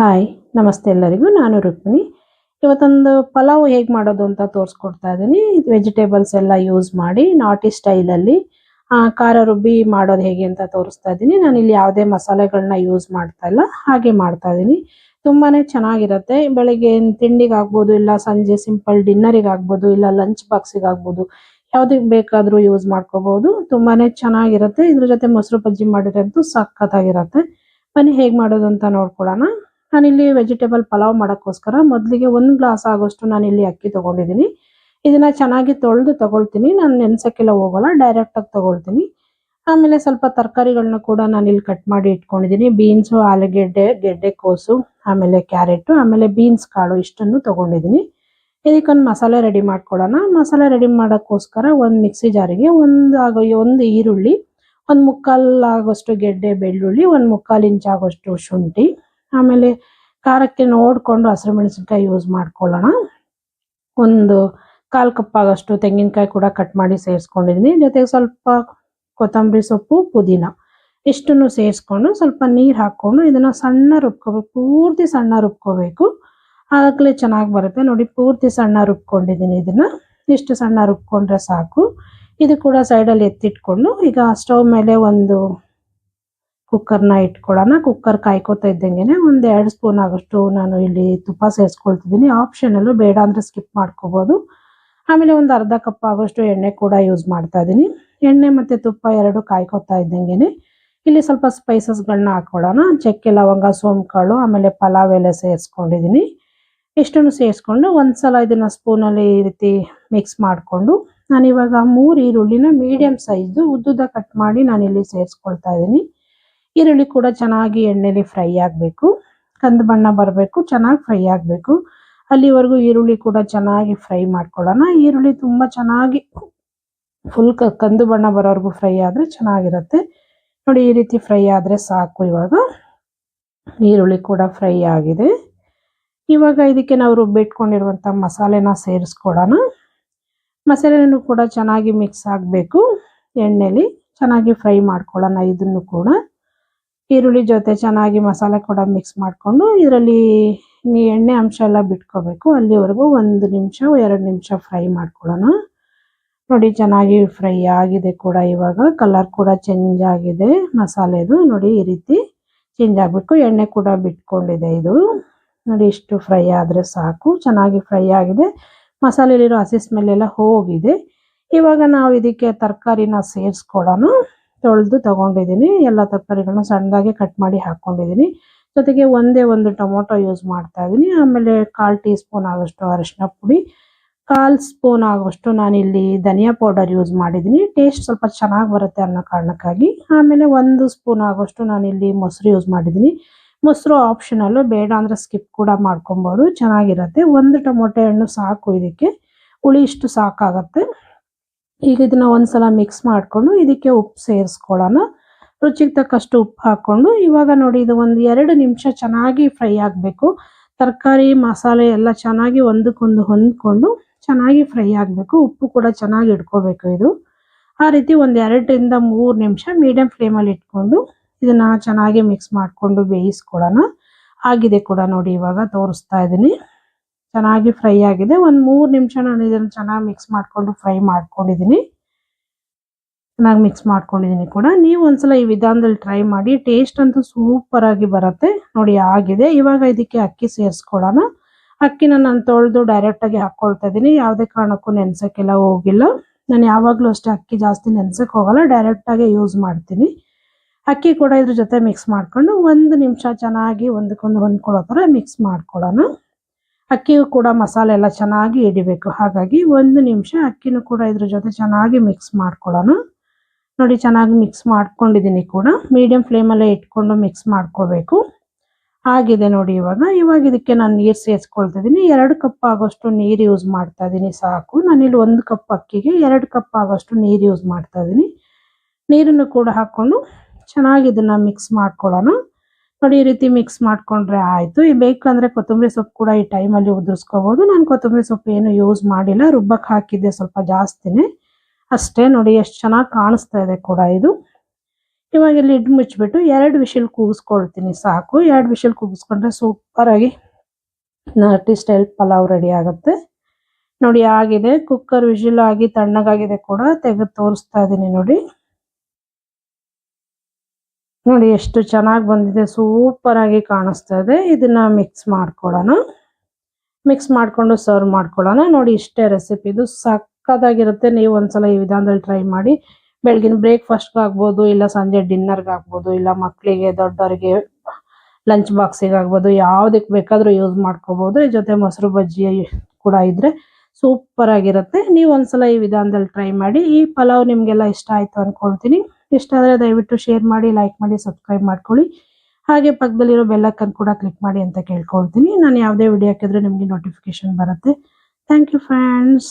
Hi ನಮಸ್ತೆ ಎಲ್ಲರಿಗೂ. ನಾನು ರುಕ್ಮಿಣಿ. ಇವತ್ತೊಂದು ಪಲಾವ್ ಹೇಗೆ ಮಾಡೋದು ಅಂತ ತೋರಿಸ್ಕೊಡ್ತಾ ಇದ್ದೀನಿ. ವೆಜಿಟೇಬಲ್ಸ್ ಎಲ್ಲ ಯೂಸ್ ಮಾಡಿ ನಾಟಿ ಸ್ಟೈಲಲ್ಲಿ ಖಾರ ರುಬ್ಬಿ ಮಾಡೋದು ಹೇಗೆ ಅಂತ ತೋರಿಸ್ತಾ ಇದ್ದೀನಿ. ನಾನಿಲ್ಲಿ ಯಾವುದೇ ಮಸಾಲೆಗಳನ್ನ ಯೂಸ್ ಮಾಡ್ತಾ ಇಲ್ಲ, ಹಾಗೆ ಮಾಡ್ತಾ ಇದ್ದೀನಿ. ತುಂಬಾ ಚೆನ್ನಾಗಿರುತ್ತೆ. ಬೆಳಿಗ್ಗೆ ತಿಂಡಿಗೆ ಆಗ್ಬೋದು, ಇಲ್ಲ ಸಂಜೆ ಸಿಂಪಲ್ ಡಿನ್ನರಿಗೆ ಆಗ್ಬೋದು, ಇಲ್ಲ ಲಂಚ್ ಬಾಕ್ಸಿಗೆ ಆಗ್ಬೋದು, ಯಾವುದಕ್ಕೆ ಬೇಕಾದರೂ ಯೂಸ್ ಮಾಡ್ಕೋಬಹುದು. ತುಂಬಾ ಚೆನ್ನಾಗಿರುತ್ತೆ. ಇದ್ರ ಜೊತೆ ಮೊಸರು ಬಜ್ಜಿ ಮಾಡಿರೋದು ಸಖತ್ತಾಗಿರುತ್ತೆ. ಬನ್ನಿ ಹೇಗೆ ಮಾಡೋದು ಅಂತ ನೋಡ್ಕೊಳ್ಳೋಣ. ನಾನಿಲ್ಲಿ ವೆಜಿಟೇಬಲ್ ಪಲಾವ್ ಮಾಡೋಕ್ಕೋಸ್ಕರ ಮೊದಲಿಗೆ 1 ಗ್ಲಾಸ್ ಆಗೋಷ್ಟು ನಾನಿಲ್ಲಿ ಅಕ್ಕಿ ತೊಗೊಂಡಿದ್ದೀನಿ. ಇದನ್ನ ಚೆನ್ನಾಗಿ ತೊಳೆದು ತಗೊಳ್ತೀನಿ. ನಾನು ನೆನೆಸೋಕ್ಕೆಲ್ಲ ಹೋಗಲ್ಲ, ಡೈರೆಕ್ಟಾಗಿ ತಗೊಳ್ತೀನಿ. ಆಮೇಲೆ ಸ್ವಲ್ಪ ತರಕಾರಿಗಳನ್ನ ಕೂಡ ನಾನಿಲ್ಲಿ ಕಟ್ ಮಾಡಿ ಇಟ್ಕೊಂಡಿದ್ದೀನಿ. ಬೀನ್ಸು, ಆಲೂಗೆಡ್ಡೆ, ಗೆಡ್ಡೆಕೋಸು, ಆಮೇಲೆ ಕ್ಯಾರೆಟು, ಆಮೇಲೆ ಬೀನ್ಸ್ ಕಾಳು ಇಷ್ಟನ್ನು ತೊಗೊಂಡಿದ್ದೀನಿ. ಇದಕ್ಕೊಂದು ಮಸಾಲೆ ರೆಡಿ ಮಾಡ್ಕೊಳ್ಳೋಣ. ಮಸಾಲೆ ರೆಡಿ ಮಾಡೋಕ್ಕೋಸ್ಕರ ಒಂದು ಮಿಕ್ಸಿ ಜಾರಿಗೆ ಒಂದು ಈರುಳ್ಳಿ, 1/4 ಆಗೋಷ್ಟು ಗೆಡ್ಡೆ ಬೆಳ್ಳುಳ್ಳಿ, 1/4 ಇಂಚ್ ಆಗೋಷ್ಟು ಶುಂಠಿ, ಆಮೇಲೆ ಖಾರಕ್ಕೆ ನೋಡಿಕೊಂಡು ಹಸಿರುಮೆಣಸಿನ್ಕಾಯಿ ಯೂಸ್ ಮಾಡ್ಕೊಳ್ಳೋಣ. ಒಂದು 1/4 ಕಪ್ ಆಗೋಷ್ಟು ತೆಂಗಿನಕಾಯಿ ಕೂಡ ಕಟ್ ಮಾಡಿ ಸೇರಿಸ್ಕೊಂಡಿದ್ದೀನಿ. ಜೊತೆಗೆ ಸ್ವಲ್ಪ ಕೊತ್ತಂಬರಿ ಸೊಪ್ಪು, ಪುದೀನ ಇಷ್ಟನ್ನು ಸೇರಿಸ್ಕೊಂಡು ಸ್ವಲ್ಪ ನೀರು ಹಾಕ್ಕೊಂಡು ಇದನ್ನು ಸಣ್ಣ ರುಬ್ಕೋಬೇಕು. ಪೂರ್ತಿ ಸಣ್ಣ ರುಬ್ಕೋಬೇಕು, ಆಗಲೇ ಚೆನ್ನಾಗಿ ಬರುತ್ತೆ. ನೋಡಿ, ಪೂರ್ತಿ ಸಣ್ಣ ರುಬ್ಕೊಂಡಿದ್ದೀನಿ. ಇದನ್ನು ಇಷ್ಟು ಸಣ್ಣ ರುಬ್ಕೊಂಡ್ರೆ ಸಾಕು. ಇದು ಕೂಡ ಸೈಡಲ್ಲಿ ಎತ್ತಿಟ್ಕೊಂಡು ಈಗ ಸ್ಟವ್ ಮೇಲೆ ಒಂದು ಕುಕ್ಕರ್ನ ಇಟ್ಕೊಳ್ಳೋಣ. ಕುಕ್ಕರ್ ಕಾಯ್ಕೋತಾ ಇದ್ದಂಗೆ 1-2 ಸ್ಪೂನ್ ಆಗೋಷ್ಟು ನಾನು ಇಲ್ಲಿ ತುಪ್ಪ ಸೇರಿಸ್ಕೊಳ್ತಿದ್ದೀನಿ. ಆಪ್ಷನಲ್ಲು, ಬೇಡ ಅಂದರೆ ಸ್ಕಿಪ್ ಮಾಡ್ಕೋಬೋದು. ಆಮೇಲೆ ಒಂದು ಅರ್ಧ ಕಪ್ ಆಗೋಷ್ಟು ಎಣ್ಣೆ ಕೂಡ ಯೂಸ್ ಮಾಡ್ತಾ ಇದ್ದೀನಿ. ಎಣ್ಣೆ ಮತ್ತು ತುಪ್ಪ ಎರಡು ಕಾಯ್ಕೋತಾ ಇದ್ದಂಗೆ ಇಲ್ಲಿ ಸ್ವಲ್ಪ ಸ್ಪೈಸಸ್ಗಳನ್ನ ಹಾಕ್ಕೊಳ್ಳೋಣ. ಚಕ್ಕೆ, ಲವಂಗ, ಸೋಂಕಾಳು, ಆಮೇಲೆ ಪಲಾವ್ ಎಲೆ ಸೇರಿಸ್ಕೊಂಡಿದ್ದೀನಿ. ಇಷ್ಟನ್ನು ಸೇರಿಸ್ಕೊಂಡು ಒಂದ್ಸಲ ಇದನ್ನು ಸ್ಪೂನಲ್ಲಿ ಈ ರೀತಿ ಮಿಕ್ಸ್ ಮಾಡಿಕೊಂಡು ನಾನಿವಾಗ 3 ಈರುಳ್ಳಿನ ಮೀಡಿಯಮ್ ಸೈಜು ಉದ್ದುದ ಕಟ್ ಮಾಡಿ ನಾನಿಲ್ಲಿ ಸೇರಿಸ್ಕೊಳ್ತಾ ಇದ್ದೀನಿ. ಈರುಳ್ಳಿ ಕೂಡ ಚೆನ್ನಾಗಿ ಎಣ್ಣೆಲಿ ಫ್ರೈ ಆಗಬೇಕು, ಕಂದು ಬಣ್ಣ ಬರಬೇಕು, ಚೆನ್ನಾಗಿ ಫ್ರೈ ಆಗಬೇಕು. ಅಲ್ಲಿವರೆಗೂ ಈರುಳ್ಳಿ ಕೂಡ ಚೆನ್ನಾಗಿ ಫ್ರೈ ಮಾಡ್ಕೊಳ್ಳೋಣ. ಈರುಳ್ಳಿ ತುಂಬ ಚೆನ್ನಾಗಿ ಫುಲ್ ಕಂದು ಬಣ್ಣ ಬರೋವರೆಗೂ ಫ್ರೈ ಆದರೆ ಚೆನ್ನಾಗಿರುತ್ತೆ. ನೋಡಿ, ಈ ರೀತಿ ಫ್ರೈ ಆದರೆ ಸಾಕು. ಇವಾಗ ಈರುಳ್ಳಿ ಕೂಡ ಫ್ರೈ ಆಗಿದೆ. ಇವಾಗ ಇದಕ್ಕೆ ನಾವು ರುಬ್ಬಿಟ್ಕೊಂಡಿರುವಂಥ ಮಸಾಲೆನ ಸೇರಿಸ್ಕೊಳ್ಳೋಣ. ಮಸಾಲೆನೂ ಕೂಡ ಚೆನ್ನಾಗಿ ಮಿಕ್ಸ್ ಆಗಬೇಕು. ಎಣ್ಣೆಲಿ ಚೆನ್ನಾಗಿ ಫ್ರೈ ಮಾಡ್ಕೊಳ್ಳೋಣ. ಇದನ್ನು ಕೂಡ ಈರುಳ್ಳಿ ಜೊತೆ ಚೆನ್ನಾಗಿ ಮಸಾಲೆ ಕೂಡ ಮಿಕ್ಸ್ ಮಾಡಿಕೊಂಡು ಇದರಲ್ಲಿ ಎಣ್ಣೆ ಅಂಶ ಎಲ್ಲ ಬಿಟ್ಕೋಬೇಕು. ಅಲ್ಲಿವರೆಗೂ 1 ನಿಮಿಷ 2 ನಿಮಿಷ ಫ್ರೈ ಮಾಡ್ಕೊಳ್ಳೋಣ. ನೋಡಿ, ಚೆನ್ನಾಗಿ ಫ್ರೈ ಆಗಿದೆ ಕೂಡ. ಇವಾಗ ಕಲರ್ ಕೂಡ ಚೇಂಜ್ ಆಗಿದೆ ಮಸಾಲೆದು. ನೋಡಿ, ಈ ರೀತಿ ಚೇಂಜ್ ಆಗಬೇಕು. ಎಣ್ಣೆ ಕೂಡ ಬಿಟ್ಕೊಂಡಿದೆ ಇದು. ನೋಡಿ, ಇಷ್ಟು ಫ್ರೈ ಆದರೆ ಸಾಕು. ಚೆನ್ನಾಗಿ ಫ್ರೈ ಆಗಿದೆ. ಮಸಾಲೆಯಲ್ಲಿರೋ ಹಸಿ ಸ್ಮೆಲ್ ಎಲ್ಲ ಹೋಗಿದೆ. ಇವಾಗ ನಾವು ಇದಕ್ಕೆ ತರಕಾರಿನ ಸೇರಿಸ್ಕೊಳ್ಳೋಣ. ತೊಳೆದು ತಗೊಂಡಿದ್ದೀನಿ. ಎಲ್ಲ ತರಕಾರಿಗಳನ್ನ ಸಣ್ಣದಾಗಿ ಕಟ್ ಮಾಡಿ ಹಾಕ್ಕೊಂಡಿದ್ದೀನಿ. ಜೊತೆಗೆ ಒಂದು ಟೊಮೊಟೊ ಯೂಸ್ ಮಾಡ್ತಾ ಇದ್ದೀನಿ. ಆಮೇಲೆ 1/4 ಟೀ ಸ್ಪೂನ್ ಆಗೋಷ್ಟು ಅರಿಶಿನ ಪುಡಿ, 1/4 ಸ್ಪೂನ್ ಆಗೋಷ್ಟು ನಾನಿಲ್ಲಿ ಧನಿಯಾ ಪೌಡರ್ ಯೂಸ್ ಮಾಡಿದ್ದೀನಿ. ಟೇಸ್ಟ್ ಸ್ವಲ್ಪ ಚೆನ್ನಾಗಿ ಬರುತ್ತೆ ಅನ್ನೋ ಕಾರಣಕ್ಕಾಗಿ. ಆಮೇಲೆ 1 ಸ್ಪೂನ್ ಆಗೋಷ್ಟು ನಾನಿಲ್ಲಿ ಮೊಸರು ಯೂಸ್ ಮಾಡಿದ್ದೀನಿ. ಮೊಸರು ಆಪ್ಷನಲ್ಲು, ಬೇಡ ಅಂದರೆ ಸ್ಕಿಪ್ ಕೂಡ ಮಾಡ್ಕೊಬೋದು, ಚೆನ್ನಾಗಿರುತ್ತೆ. 1 ಟೊಮೊಟೊ ಹಣ್ಣು ಸಾಕು ಇದಕ್ಕೆ, ಹುಳಿ ಇಷ್ಟು ಸಾಕಾಗತ್ತೆ. ಈಗ ಇದನ್ನ ಒಂದ್ಸಲ ಮಿಕ್ಸ್ ಮಾಡಿಕೊಂಡು ಇದಕ್ಕೆ ಉಪ್ಪು ಸೇರಿಸ್ಕೊಳ್ಳೋಣ. ರುಚಿಗೆ ತಕ್ಕಷ್ಟು ಉಪ್ಪು ಹಾಕ್ಕೊಂಡು ಇವಾಗ ನೋಡಿ, ಇದು 1-2 ನಿಮಿಷ ಚೆನ್ನಾಗಿ ಫ್ರೈ ಆಗಬೇಕು. ತರಕಾರಿ ಮಸಾಲೆ ಎಲ್ಲ ಚೆನ್ನಾಗಿ ಒಂದಕ್ಕೊಂದು ಹೊಂದ್ಕೊಂಡು ಚೆನ್ನಾಗಿ ಫ್ರೈ ಆಗಬೇಕು. ಉಪ್ಪು ಕೂಡ ಚೆನ್ನಾಗಿ ಇಟ್ಕೋಬೇಕು ಇದು. ಆ ರೀತಿ 1-2-3 ನಿಮಿಷ ಮೀಡಿಯಂ ಫ್ಲೇಮಲ್ಲಿ ಇಟ್ಕೊಂಡು ಇದನ್ನ ಚೆನ್ನಾಗಿ ಮಿಕ್ಸ್ ಮಾಡಿಕೊಂಡು ಬೇಯಿಸ್ಕೊಳ್ಳೋಣ. ಆಗಿದೆ ಕೂಡ ನೋಡಿ, ಇವಾಗ ತೋರಿಸ್ತಾ ಇದ್ದೀನಿ. ಚೆನ್ನಾಗಿ ಫ್ರೈ ಆಗಿದೆ. 3 ನಿಮಿಷ ನಾನು ಇದನ್ನು ಚೆನ್ನಾಗಿ ಮಿಕ್ಸ್ ಮಾಡಿಕೊಂಡು ಫ್ರೈ ಮಾಡ್ಕೊಂಡಿದ್ದೀನಿ. ಚೆನ್ನಾಗಿ ಮಿಕ್ಸ್ ಮಾಡ್ಕೊಂಡಿದ್ದೀನಿ ಕೂಡ. ನೀವು ಒಂದ್ಸಲ ಈ ವಿಧಾನದಲ್ಲಿ ಟ್ರೈ ಮಾಡಿ. ಟೇಸ್ಟ್ ಅಂತೂ ಸೂಪರ್ ಆಗಿ ಬರುತ್ತೆ. ನೋಡಿ, ಆಗಿದೆ. ಇವಾಗ ಇದಕ್ಕೆ ಅಕ್ಕಿ ಸೇರಿಸ್ಕೊಳ್ಳೋಣ. ಅಕ್ಕಿನ ನಾನು ತೊಳೆದು ಡೈರೆಕ್ಟಾಗಿ ಹಾಕ್ಕೊಳ್ತಾ ಇದ್ದೀನಿ. ಯಾವುದೇ ಕಾರಣಕ್ಕೂ ನೆನೆಸೋಕ್ಕೆಲ್ಲ ಹೋಗಿಲ್ಲ. ನಾನು ಯಾವಾಗಲೂ ಅಷ್ಟೇ ಅಕ್ಕಿ ಜಾಸ್ತಿ ನೆನೆಸೋಕೆ ಹೋಗಲ್ಲ, ಡೈರೆಕ್ಟಾಗಿ ಯೂಸ್ ಮಾಡ್ತೀನಿ. ಅಕ್ಕಿ ಕೂಡ ಇದ್ರ ಜೊತೆ ಮಿಕ್ಸ್ ಮಾಡ್ಕೊಂಡು 1 ನಿಮಿಷ ಚೆನ್ನಾಗಿ ಒಂದಕ್ಕೊಂದು ಹೊಂದ್ಕೊಳ್ಳೋ ಥರ ಮಿಕ್ಸ್ ಮಾಡ್ಕೊಳ್ಳೋಣ. ಅಕ್ಕಿಯೂ ಕೂಡ ಮಸಾಲೆ ಎಲ್ಲ ಚೆನ್ನಾಗಿ ಹಿಡಿಬೇಕು. ಹಾಗಾಗಿ 1 ನಿಮಿಷ ಅಕ್ಕಿನೂ ಕೂಡ ಇದ್ರ ಜೊತೆ ಚೆನ್ನಾಗಿ ಮಿಕ್ಸ್ ಮಾಡ್ಕೊಳ್ಳೋಣ. ನೋಡಿ, ಚೆನ್ನಾಗಿ ಮಿಕ್ಸ್ ಮಾಡ್ಕೊಂಡಿದ್ದೀನಿ ಕೂಡ. ಮೀಡಿಯಂ ಫ್ಲೇಮಲ್ಲೇ ಇಟ್ಕೊಂಡು ಮಿಕ್ಸ್ ಮಾಡ್ಕೋಬೇಕು. ಆಗಿದೆ ನೋಡಿ. ಇವಾಗ ಇದಕ್ಕೆ ನಾನು ನೀರು ಸೇರಿಸ್ಕೊಳ್ತಿದ್ದೀನಿ. 2 ಕಪ್ ಆಗೋಷ್ಟು ನೀರು ಯೂಸ್ ಮಾಡ್ತಾ ಇದ್ದೀನಿ ಸಾಕು. ನಾನಿಲ್ಲಿ 1 ಕಪ್ ಅಕ್ಕಿಗೆ 2 ಕಪ್ ಆಗೋಷ್ಟು ನೀರು ಯೂಸ್ ಮಾಡ್ತಾ ಇದ್ದೀನಿ. ನೀರನ್ನು ಕೂಡ ಹಾಕ್ಕೊಂಡು ಚೆನ್ನಾಗಿ ಇದನ್ನು ಮಿಕ್ಸ್ ಮಾಡ್ಕೊಳ್ಳೋಣ. ನೋಡಿ, ಈ ರೀತಿ ಮಿಕ್ಸ್ ಮಾಡ್ಕೊಂಡ್ರೆ ಆಯಿತು. ಬೇಕಂದರೆ ಕೊತ್ತಂಬರಿ ಸೊಪ್ಪು ಕೂಡ ಈ ಟೈಮಲ್ಲಿ ಉದುರಿಸ್ಕೋಬೋದು. ನಾನು ಕೊತ್ತಂಬರಿ ಸೊಪ್ಪು ಏನು ಯೂಸ್ ಮಾಡಿಲ್ಲ, ರುಬ್ಬಕ್ಕೆ ಹಾಕಿದ್ದೆ ಸ್ವಲ್ಪ ಜಾಸ್ತಿನೇ ಅಷ್ಟೇ. ನೋಡಿ, ಎಷ್ಟು ಚೆನ್ನಾಗಿ ಕಾಣಿಸ್ತಾ ಇದೆ ಕೂಡ ಇದು. ಇವಾಗ ಲಿಡ್ ಮುಚ್ಚಿಬಿಟ್ಟು 2 ವಿಷಲ್ ಕೂಗಿಸ್ಕೊಳ್ತೀನಿ ಸಾಕು. 2 ವಿಷಲ್ ಕೂಗಿಸ್ಕೊಂಡ್ರೆ ಸೂಪರ್ ಆಗಿ ನಾಟಿ ಸ್ಟೈಲ್ ಪಲಾವ್ ರೆಡಿ ಆಗುತ್ತೆ. ನೋಡಿ ಆಗಿದೆ, ಕುಕ್ಕರ್ ವಿಷಲ್ ಆಗಿ ತಣ್ಣಗಾಗಿದೆ ಕೂಡ. ತೆಗೆದು ತೋರಿಸ್ತಾ ಇದ್ದೀನಿ ನೋಡಿ. ನೋಡಿ ಎಷ್ಟು ಚೆನ್ನಾಗಿ ಬಂದಿದೆ, ಸೂಪರ್ ಆಗಿ ಕಾಣಿಸ್ತಾ ಇದೆ. ಇದನ್ನ ಮಿಕ್ಸ್ ಮಾಡ್ಕೊಳ್ಳೋಣ. ಮಿಕ್ಸ್ ಮಾಡ್ಕೊಂಡು ಸರ್ವ್ ಮಾಡ್ಕೊಳ್ಳೋಣ. ನೋಡಿ ಇಷ್ಟೇ ರೆಸಿಪಿ, ಇದು ಸಕ್ಕತ್ತಾಗಿರುತ್ತೆ. ನೀವು ಒಂದ್ಸಲ ಈ ವಿಧಾನದಲ್ಲಿ ಟ್ರೈ ಮಾಡಿ. ಬೆಳಗಿನ ಬ್ರೇಕ್ಫಾಸ್ಟ್ಗೆ ಆಗ್ಬೋದು, ಇಲ್ಲ ಸಂಜೆ ಡಿನ್ನರ್ಗೆ ಆಗ್ಬೋದು, ಇಲ್ಲ ಮಕ್ಕಳಿಗೆ ದೊಡ್ಡವರಿಗೆ ಲಂಚ್ ಬಾಕ್ಸಿಗೆ ಆಗ್ಬೋದು, ಯಾವುದಕ್ಕೆ ಬೇಕಾದರೂ ಯೂಸ್ ಮಾಡ್ಕೋಬಹುದು. ಜೊತೆ ಮೊಸರು ಬಜ್ಜಿ ಕೂಡ ಇದ್ರೆ ಸೂಪರ್ ಆಗಿರುತ್ತೆ. ನೀವು ಒಂದ್ಸಲ ಈ ವಿಧಾನದಲ್ಲಿ ಟ್ರೈ ಮಾಡಿ. ಈ ಪಲಾವ್ ನಿಮಗೆಲ್ಲ ಇಷ್ಟ ಆಯ್ತು ಅನ್ಕೊಳ್ತೀನಿ. ಇಷ್ಟ ಆದರೆ ದಯವಿಟ್ಟು ಶೇರ್ ಮಾಡಿ, ಲೈಕ್ ಮಾಡಿ, ಸಬ್ಸ್ಕ್ರೈಬ್ ಮಾಡ್ಕೊಳ್ಳಿ. ಹಾಗೆ ಪಕ್ಕದಲ್ಲಿರೋ ಬೆಲ್ ಐಕಾನ್ ಕೂಡ ಕ್ಲಿಕ್ ಮಾಡಿ ಅಂತ ಕೇಳ್ಕೊಳ್ತೀನಿ. ನಾನು ಯಾವುದೇ ವಿಡಿಯೋ ಹಾಕಿದ್ರೆ ನಿಮಗೆ ನೋಟಿಫಿಕೇಶನ್ ಬರುತ್ತೆ. Thank you friends.